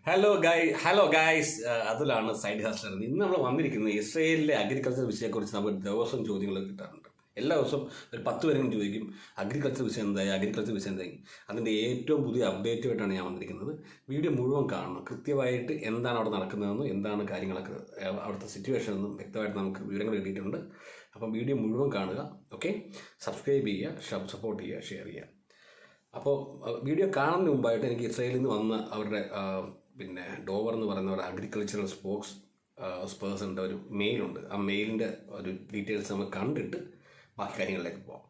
Hello guys, അതിലാണ് side ഹസ്റ്റർ. ഇന്ന് നമ്മൾ വന്നിരിക്കുന്നത് ഇസ്രയേലിലെ അഗ്രികൾച്ചർ വിഷയത്തെക്കുറിച്ച് നമുക്ക് ദിവസം ചോദ്യങ്ങൾ കിട്ടാറുണ്ട്. എല്ലാ ദിവസവും ഒരു 10 പേരെങ്കിലും ചോദിക്കും അഗ്രികൾച്ചർ വിഷയം എന്തായി. അതിൻ്റെ ഏറ്റവും പുതിയ അപ്ഡേറ്റുമായിട്ടാണ് ഞാൻ വന്നിരിക്കുന്നത്. വീഡിയോ മുഴുവൻ കാണണം. കൃത്യമായിട്ട് എന്താണ് അവിടെ നടക്കുന്നതെന്നും എന്താണ് കാര്യങ്ങളൊക്കെ അവിടുത്തെ സിറ്റുവേഷൻ എന്നും വ്യക്തമായിട്ട് നമുക്ക് വിവരങ്ങൾ കിട്ടിയിട്ടുണ്ട്. അപ്പം വീഡിയോ മുഴുവൻ കാണുക. ഓക്കെ, സബ്സ്ക്രൈബ് ചെയ്യുക, സപ്പോർട്ട് ചെയ്യുക, ഷെയർ ചെയ്യുക. അപ്പോൾ വീഡിയോ കാണുന്നതിന് മുമ്പായിട്ട് എനിക്ക് ഇസ്രയേലിൽ നിന്ന് വന്ന അവരുടെ ഡോവർ എന്ന് പറയുന്ന ഒരു അഗ്രികൾച്ചറൽ പേഴ്സണിൻ്റെ ഒരു മെയിലുണ്ട്. ആ മെയിലിൻ്റെ ഒരു ഡീറ്റെയിൽസ് നമുക്ക് കണ്ടിട്ട് ബാക്കി കാര്യങ്ങളിലേക്ക് പോകാം.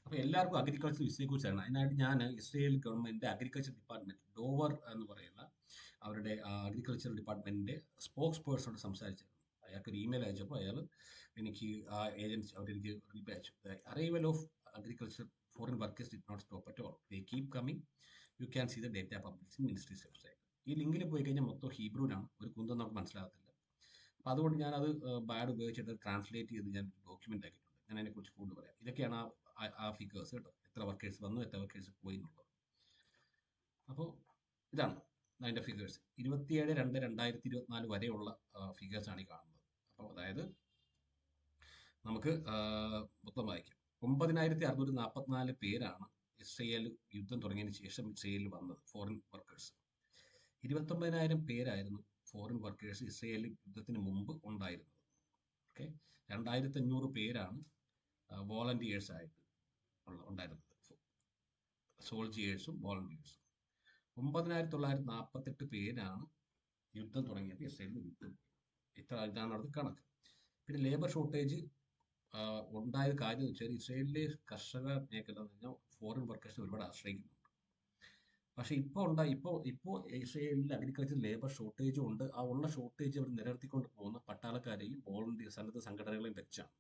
അപ്പോൾ എല്ലാവർക്കും അഗ്രികൾച്ചർ വിഷയത്തെക്കുറിച്ചാണ്. അതിനായിട്ട് ഞാൻ Israel government agriculture department Dover എന്ന് പറയുന്ന അവരുടെ അഗ്രികൾച്ചർ ഡിപ്പാർട്ട്മെൻറ്റിൻ്റെ സ്പോക്സ് പേഴ്സണോട് സംസാരിച്ചിരുന്നു. അയാൾക്ക് ഒരു ഇമെയിൽ അയച്ചപ്പോൾ അയാൾ എനിക്ക് ആ ഏജൻസി അവരെനിക്ക് റിപ്ലൈ അയച്ചു. Arrival of agriculture foreign workers did not stop at all. They keep coming. You can see the data published in ministry's website. ഈ ലിങ്കിൽ പോയി കഴിഞ്ഞാൽ മൊത്തം ഹീബ്രുവിനാണ്, ഒരു കുന്തം നമുക്ക് മനസ്സിലാകത്തില്ല. അപ്പോൾ അതുകൊണ്ട് ഞാനത് ബാഡ് ഉപയോഗിച്ചിട്ട് ട്രാൻസ്ലേറ്റ് ചെയ്ത് ഞാൻ ഡോക്യുമെൻ്റ് ആക്കിയിട്ടുണ്ട്. ഞാൻ അതിനെക്കുറിച്ച് കൂടുതൽ പറയാം. ഇതൊക്കെയാണ് ആ ഫിഗേഴ്സ് കേട്ടോ, എത്ര വർക്കേഴ്സ് വന്നു, എത്ര വർക്കേഴ്സ് പോയി എന്നുള്ളത്. അപ്പോൾ ഇതാണ് അതിൻ്റെ ഫിഗേഴ്സ്. 27/2/2024 വരെയുള്ള ഫിഗേഴ്സാണ് ഈ കാണുന്നത്. അപ്പോൾ അതായത് നമുക്ക് മൊത്തം വായിക്കാം. 9644 പേരാണ് ഇസ്രയേൽ യുദ്ധം തുടങ്ങിയതിന് ശേഷം ഇസ്രയേലിൽ വന്നത്, ഫോറിൻ വർക്കേഴ്സ്. 29,000 പേരായിരുന്നു ഫോറിൻ വർക്കേഴ്സ് ഇസ്രയേൽ യുദ്ധത്തിന് മുമ്പ് ഉണ്ടായിരുന്നത്. ഓക്കെ, 2500 പേരാണ് വോളണ്ടിയേഴ്സ് ആയിട്ട് ഉണ്ടായിരുന്നത്, സോൾജിയേഴ്സും വോളണ്ടിയേഴ്സും. 9948 പേരാണ് യുദ്ധം തുടങ്ങിയപ്പോൾ ഇസ്രയേലിൽ യുദ്ധം. ഇതാണ് അവിടുത്തെ കണക്ക്. പിന്നെ ലേബർ ഷോർട്ടേജ് ഉണ്ടായ കാര്യം എന്ന് വെച്ചാൽ ഇസ്രയേലിലെ കർഷക മേഖല എന്ന് പറഞ്ഞാൽ ഫോറിൻ വർക്കേഴ്സിനെ ഒരുപാട് ആശ്രയിക്കുന്നുണ്ട്. പക്ഷേ ഇപ്പോൾ ഇസ്രയേലിൽ അഗ്രികൾച്ചർ ലേബർ ഷോർട്ടേജും ഉണ്ട്. ആ ഉള്ള ഷോർട്ടേജ് അവർ നിലനിർത്തിക്കൊണ്ട് പോകുന്ന പട്ടാളക്കാരെയും സന്നദ്ധ സംഘടനകളെയും വെച്ചാണ്.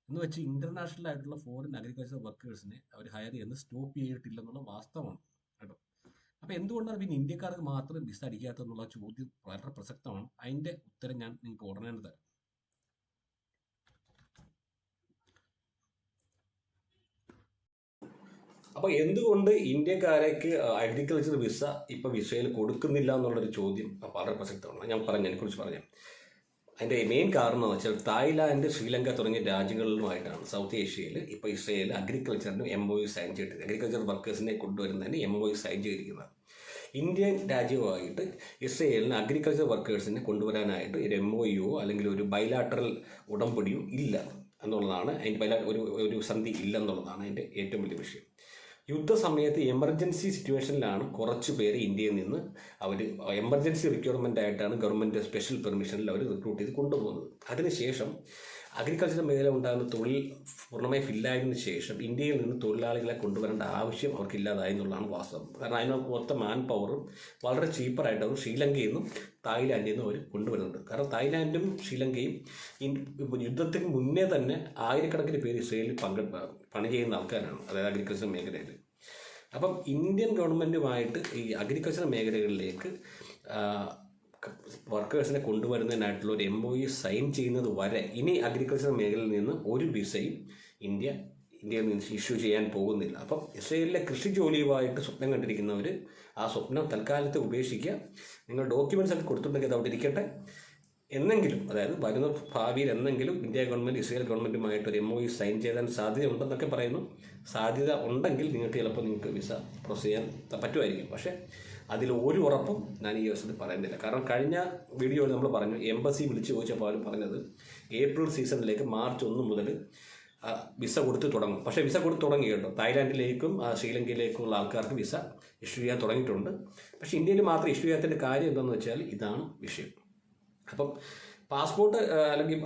എന്ന് വെച്ച് ഇന്റർനാഷണൽ ആയിട്ടുള്ള ഫോറിൻ അഗ്രികൾച്ചർ വർക്കേഴ്സിനെ അവർ ഹയർ ചെയ്യുന്നത് സ്റ്റോപ്പ് ചെയ്തിട്ടില്ലെന്നുള്ള വാസ്തവമാണ് കേട്ടോ. അപ്പോൾ എന്തുകൊണ്ടാണ് പിന്നെ ഇന്ത്യക്കാർക്ക് മാത്രം വിസ അടിക്കാത്തതെന്നുള്ള ചോദ്യം വളരെ പ്രസക്തമാണ്. അതിൻ്റെ ഉത്തരം ഞാൻ നിങ്ങൾക്ക് ഉടനെ തരാം. അപ്പോൾ എന്തുകൊണ്ട് ഇന്ത്യക്കാരേക്ക് അഗ്രികൾച്ചർ വിസ ഇപ്പോൾ വിസയിൽ കൊടുക്കുന്നില്ല എന്നുള്ളൊരു ചോദ്യം വളരെ പ്രസക്തമാണ്. ഞാൻ അതിനെക്കുറിച്ച് പറഞ്ഞു. അതിൻ്റെ മെയിൻ കാരണം എന്ന് വെച്ചാൽ തായ്ലാൻഡ്, ശ്രീലങ്ക തുടങ്ങിയ രാജ്യങ്ങളുമായിട്ടാണ് സൗത്ത് ഏഷ്യയിൽ ഇപ്പോൾ ഇസ്രയേൽ അഗ്രികൾച്ചറിന് MOU സൈൻ ചെയ്തിട്ട് അഗ്രികൾച്ചർ വർക്കേഴ്സിനെ കൊണ്ടുവരുന്നതിന് MOU സൈൻ ചെയ്തിരിക്കുന്നത്. ഇന്ത്യൻ രാജ്യവുമായിട്ട് ഇസ്രയേലിന് അഗ്രികൾച്ചർ വർക്കേഴ്സിനെ കൊണ്ടുവരാനായിട്ട് ഒരു MOU അല്ലെങ്കിൽ ഒരു ബൈലാറ്ററൽ ഉടമ്പടിയും ഇല്ല എന്നുള്ളതാണ് അതിൻ്റെ ഒരു സന്ധി ഇല്ലെന്നുള്ളതാണ് അതിൻ്റെ ഏറ്റവും വലിയ വിഷയം. യുദ്ധസമയത്ത് എമർജൻസി സിറ്റുവേഷനിലാണ് കുറച്ച് പേര് ഇന്ത്യയിൽ നിന്ന് അവർ എമർജൻസി റിക്വയർമെൻ്റ് ആയിട്ടാണ് ഗവൺമെൻറ് സ്പെഷ്യൽ പെർമിഷനിൽ അവർ റിക്രൂട്ട് ചെയ്ത് കൊണ്ടുപോകുന്നത്. അതിനുശേഷം അഗ്രികൾച്ചർ മേഖല ഉണ്ടാകുന്ന തൊഴിൽ പൂർണ്ണമായി ഫില്ലായതിനു ശേഷം ഇന്ത്യയിൽ നിന്ന് തൊഴിലാളികളെ കൊണ്ടുവരേണ്ട ആവശ്യം അവർക്കില്ലാതായി എന്നുള്ളതാണ് വാസ്തവം. കാരണം അതിന് മൊത്തം മാൻ പവറും വളരെ ചീപ്പറായിട്ട് അവർ ശ്രീലങ്കയിൽ നിന്നും തായ്ലാൻഡിൽ നിന്നും അവർ കൊണ്ടുവരുന്നുണ്ട്. കാരണം തായ്ലാൻഡും ശ്രീലങ്കയും യുദ്ധത്തിന് മുന്നേ തന്നെ ആയിരക്കണക്കിന് പേര് ഇസ്രയേലിൽ പണി ചെയ്യുന്ന ആൾക്കാരാണ്, അതായത് അഗ്രികൾച്ചർ മേഖലയിൽ. അപ്പം ഇന്ത്യൻ ഗവൺമെൻറ്റുമായിട്ട് ഈ അഗ്രികൾച്ചർ മേഖലകളിലേക്ക് വർക്കേഴ്സിനെ കൊണ്ടുവരുന്നതിനായിട്ടുള്ള ഒരു MOU സൈൻ ചെയ്യുന്നത് വരെ ഇനി അഗ്രികൾച്ചർ മേഖലയിൽ നിന്ന് ഒരു വിസയും ഇന്ത്യയിൽ നിന്ന് ഇഷ്യൂ ചെയ്യാൻ പോകുന്നില്ല. അപ്പം ഇസ്രയേലിലെ കൃഷി ജോലിയുമായിട്ട് സ്വപ്നം കണ്ടിരിക്കുന്നവർ ആ സ്വപ്നം തൽക്കാലത്ത് ഉപേക്ഷിക്കുക. നിങ്ങൾ ഡോക്യുമെൻറ്റ്സ് ഒക്കെ കൊടുത്തിട്ടുണ്ടെങ്കിൽ അത് അവിടെ ഇരിക്കട്ടെ. എന്നെങ്കിലും, അതായത് വരുന്ന ഭാവിയിൽ എന്നെങ്കിലും ഇന്ത്യ ഗവൺമെൻറ് ഇസ്രയേൽ ഗവൺമെൻറ്റുമായിട്ട് ഒരു MOU സൈൻ ചെയ്യാൻ സാധ്യത ഉണ്ടെന്നൊക്കെ പറയുന്നു. സാധ്യത ഉണ്ടെങ്കിൽ നിങ്ങൾക്ക് വിസ പ്രോസസ് ചെയ്യാൻ പറ്റുമായിരിക്കും. പക്ഷേ അതിൽ ഒരു ഉറപ്പും ഞാൻ ഈ ദിവസത്തിൽ പറയുന്നില്ല. കാരണം കഴിഞ്ഞ വീഡിയോയിൽ നമ്മൾ പറഞ്ഞു, എംബസി വിളിച്ച് ചോദിച്ചപ്പോൾ അവർ പറഞ്ഞത് ഏപ്രിൽ സീസണിലേക്ക് മാർച്ച് 1 മുതൽ വിസ കൊടുത്ത് തുടങ്ങും. പക്ഷേ വിസ കൊടുത്ത് തുടങ്ങി കേട്ടോ. തായ്ലാൻഡിലേക്കും ശ്രീലങ്കയിലേക്കുമുള്ള ആൾക്കാർക്ക് വിസ ഇഷ്യൂ ചെയ്യാൻ തുടങ്ങിയിട്ടുണ്ട്. പക്ഷേ ഇന്ത്യയിൽ മാത്രം ഇഷ്യൂ ചെയ്യാത്തതിൻ്റെ കാര്യം എന്താണെന്ന് വെച്ചാൽ ഇതാണ് വിഷയം. അപ്പം പാസ്പോർട്ട് അല്ലെങ്കിൽ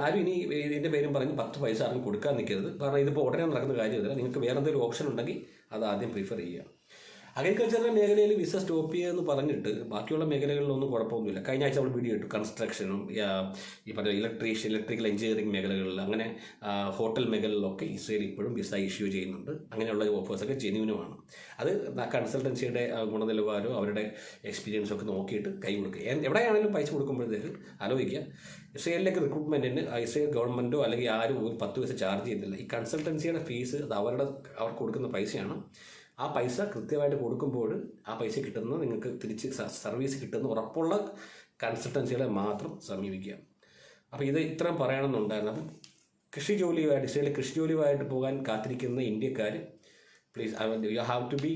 ആരും ഇനി ഇതിൻ്റെ പേരും പറഞ്ഞ് 10 പൈസ ആർക്കും കൊടുക്കാൻ നിൽക്കരുത്. കാരണം ഇതിപ്പോൾ ഉടനെ നടക്കുന്ന കാര്യമില്ല. നിങ്ങൾക്ക് വേറെ എന്തെങ്കിലും ഓപ്ഷൻ ഉണ്ടെങ്കിൽ അത് ആദ്യം പ്രിഫർ ചെയ്യുക. അഗ്രികൾച്ചറിൻ്റെ മേഖലയിൽ വിസ സ്റ്റോപ്പ് ചെയ്യുമെന്ന് പറഞ്ഞിട്ട് ബാക്കിയുള്ള മേഖലകളിലൊന്നും കുഴപ്പമൊന്നുമില്ല. കഴിഞ്ഞ ആഴ്ച നമ്മൾ വീഡിയോ ഇട്ടു. കൺസ്ട്രക്ഷനും ഈ പറഞ്ഞ ഇലക്ട്രിക്കൽ എഞ്ചിനീയറിംഗ് മേഖലകളിൽ, അങ്ങനെ ഹോട്ടൽ മേഖലകളിലൊക്കെ ഇസ്രയേൽ ഇപ്പോഴും വിസ ഇഷ്യൂ ചെയ്യുന്നുണ്ട്. അങ്ങനെയുള്ള ഓഫേഴ്സൊക്കെ ജെന്യൂനുമാണ്. അത് കൺസൾട്ടൻസിയുടെ ഗുണനിലവാരവും അവരുടെ എക്സ്പീരിയൻസും ഒക്കെ നോക്കിയിട്ട് കൈ കൊടുക്കുക. എവിടെയാണെങ്കിലും പൈസ കൊടുക്കുമ്പോഴത്തേക്ക് ആലോചിക്കുക, ഇസ്രയേലിലേക്ക് റിക്രൂട്ട്മെൻറ്റിന് ഇസ്രയേൽ ഗവൺമെൻറ്റോ അല്ലെങ്കിൽ ആരും ഒരു 10 പൈസ ചാർജ് ചെയ്യുന്നില്ല. ഈ കൺസൾട്ടൻസിയുടെ ഫീസ് അത് അവർക്ക് കൊടുക്കുന്ന പൈസയാണ്. ആ പൈസ കൃത്യമായിട്ട് കൊടുക്കുമ്പോൾ ആ പൈസ കിട്ടുന്നത് നിങ്ങൾക്ക് തിരിച്ച് സർവീസ് കിട്ടുന്ന ഉറപ്പുള്ള കൺസൾട്ടൻസികളെ മാത്രം സമീപിക്കുക. അപ്പോൾ ഇത് ഇത്രയും പറയണമെന്നുണ്ടായിരുന്നു. അപ്പം ഇസ്രയേലിൽ കൃഷി ജോലിയുമായിട്ട് പോകാൻ കാത്തിരിക്കുന്ന ഇന്ത്യക്കാർ, please you have to be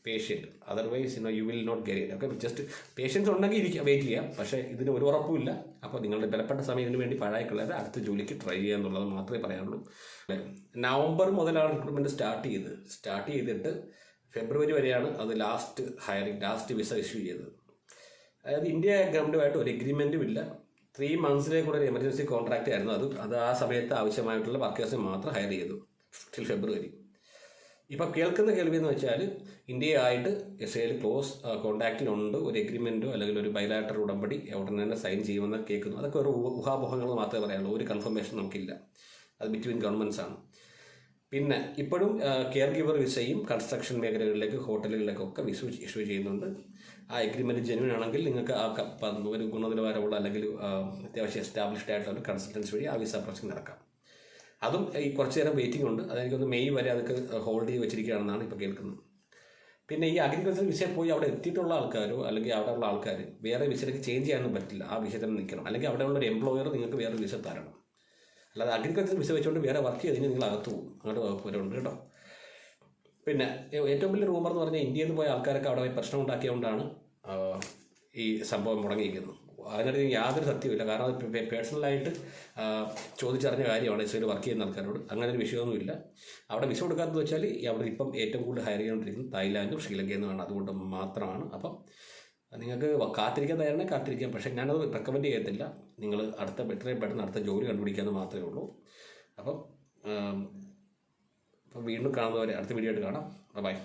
patient, otherwise you will not get it. Okay, just patience ഉണ്ടെങ്കിൽ വെയിറ്റ് ചെയ്യാം, പക്ഷേ ഇതിന് ഒരു ഉറപ്പുമില്ല. അപ്പോൾ നിങ്ങളുടെ വിലപ്പെട്ട സമയം ഇതിനു വേണ്ടി പാഴായിക്കളയാതെ അടുത്ത ജോലിക്ക് ട്രൈ ചെയ്യുക എന്നുള്ളത് മാത്രമേ പറയാനുള്ളൂ. നവംബർ മുതലാണ് റിക്രൂട്ട്മെൻറ്റ് സ്റ്റാർട്ട് ചെയ്തിട്ട് ഫെബ്രുവരി വരെയാണ് അത് ലാസ്റ്റ് വിസ ഇഷ്യൂ ചെയ്തത്. അതായത് ഇന്ത്യ ഗവൺമെൻറ്റുമായിട്ട് ഒരു എഗ്രിമെൻറ്റും ഇല്ല. 3 monthsലേക്കുള്ള ഒരു എമർജൻസി കോൺട്രാക്റ്റ് ആയിരുന്നു അത് ആ സമയത്ത് ആവശ്യമായിട്ടുള്ള വർക്കേഴ്സിനെ മാത്രം ഹയർ ചെയ്തു ടിൽ ഫെബ്രുവരി. ഇപ്പം കേൾക്കുന്ന കേൾവി എന്ന് വെച്ചാൽ ഇന്ത്യയായിട്ട് ഇസ്രയേൽ ക്ലോസ് കോൺടാക്റ്റിലുണ്ട്, ഒരു എഗ്രിമെൻറ്റോ അല്ലെങ്കിൽ ഒരു ബൈലാറ്ററൽ ഉടമ്പടി ഉടനെ തന്നെ സൈൻ ചെയ്യുമെന്ന് കേൾക്കുന്നു. അതൊക്കെ ഒരു ഊഹാപോഹങ്ങൾ മാത്രമേ പറയാനുള്ളൂ, ഒരു കൺഫർമേഷൻ നമുക്കില്ല. അത് ബിറ്റ്വീൻ ഗവൺമെൻറ്റ്സ് ആണ്. പിന്നെ ഇപ്പോഴും കെയർ ഗിവർ വിസയും കൺസ്ട്രക്ഷൻ മേഖലകളിലേക്ക്, ഹോട്ടലുകളിലേക്കൊക്കെ വിസ ഇഷ്യൂ ചെയ്യുന്നുണ്ട്. ആ എഗ്രിമെൻറ്റ് ജെന്യൂൻ ആണെങ്കിൽ നിങ്ങൾക്ക് ഒരു ഗുണനിലവാരമുള്ള അല്ലെങ്കിൽ അത്യാവശ്യം എസ്റ്റാബ്ലിഷ്ഡ് ആയിട്ടുള്ള ഒരു കൺസൾട്ടൻസി വഴി ആ വിസ പ്രോസസ്സിംഗ് നടക്കാം. അതും ഈ കുറച്ച് നേരം വെയിറ്റിംഗ് ഉണ്ട്. അതെനിക്കൊന്ന് മെയ് വരെ അതൊക്കെ ഹോൾഡ് ചെയ്ത് വെച്ചിരിക്കുകയാണെന്നാണ് ഇപ്പോൾ കേൾക്കുന്നത്. പിന്നെ ഈ അഗ്രികൾച്ചർ വിസയിൽ പോയി അവിടെ എത്തിയിട്ടുള്ള ആൾക്കാരോ അല്ലെങ്കിൽ അവിടെയുള്ള ആൾക്കാർ വേറെ വിസയിലേക്ക് ചേഞ്ച് ചെയ്യാനൊന്നും പറ്റില്ല. ആ വിസയിൽ തന്നെ നിൽക്കണം, അല്ലെങ്കിൽ അവിടെയുള്ള ഒരു എംപ്ലോയർ നിങ്ങൾക്ക് വേറെ വിസ തരണം. അല്ലാതെ അഗ്രികൾച്ചർ വിസ വെച്ചുകൊണ്ട് വേറെ വർക്ക് ചെയ്ത് കഴിഞ്ഞാൽ നിങ്ങൾ അകത്ത് പോകും. അങ്ങോട്ട് വകുപ്പുണ്ട് കേട്ടോ. പിന്നെ ഏറ്റവും വലിയ റൂമർ എന്ന് പറഞ്ഞാൽ ഇന്ത്യയിൽ നിന്ന് പോയ ആൾക്കാരൊക്കെ അവിടെ പോയി പ്രശ്നം ഉണ്ടാക്കിയതുകൊണ്ടാണ് ഈ സംഭവം മുടങ്ങിയിരിക്കുന്നത്. അതിനകത്ത് യാതൊരു സത്യമില്ല. കാരണം അത് പേഴ്സണലായിട്ട് ചോദിച്ചറിഞ്ഞ കാര്യമാണ് ഇസ്രയേൽ വർക്ക് ചെയ്യുന്ന ആൾക്കാരോട്. അങ്ങനെ ഒരു വിഷയമൊന്നുമില്ല. അവിടെ വിസ കൊടുക്കാത്തത് വെച്ചാൽ അവിടെ ഇപ്പം ഏറ്റവും കൂടുതൽ ഹയർ ചെയ്തുകൊണ്ടിരിക്കുന്നത് തായ്ലാൻഡും ശ്രീലങ്കയിൽ നിന്നാണ്. അതുകൊണ്ട് മാത്രമാണ്. അപ്പം നിങ്ങൾക്ക് കാത്തിരിക്കാൻ തയ്യാറാണെങ്കിൽ കാത്തിരിക്കാം, പക്ഷേ ഞാനത് റെക്കമെൻഡ് ചെയ്യത്തില്ല. നിങ്ങൾ എത്രയും പെട്ടെന്ന് അടുത്ത ജോലി കണ്ടുപിടിക്കാമെന്ന് മാത്രമേ ഉള്ളൂ. അപ്പം വീണ്ടും കാണുന്നവരെ അടുത്ത വീഡിയോ ആയിട്ട് കാണാം. ബൈ.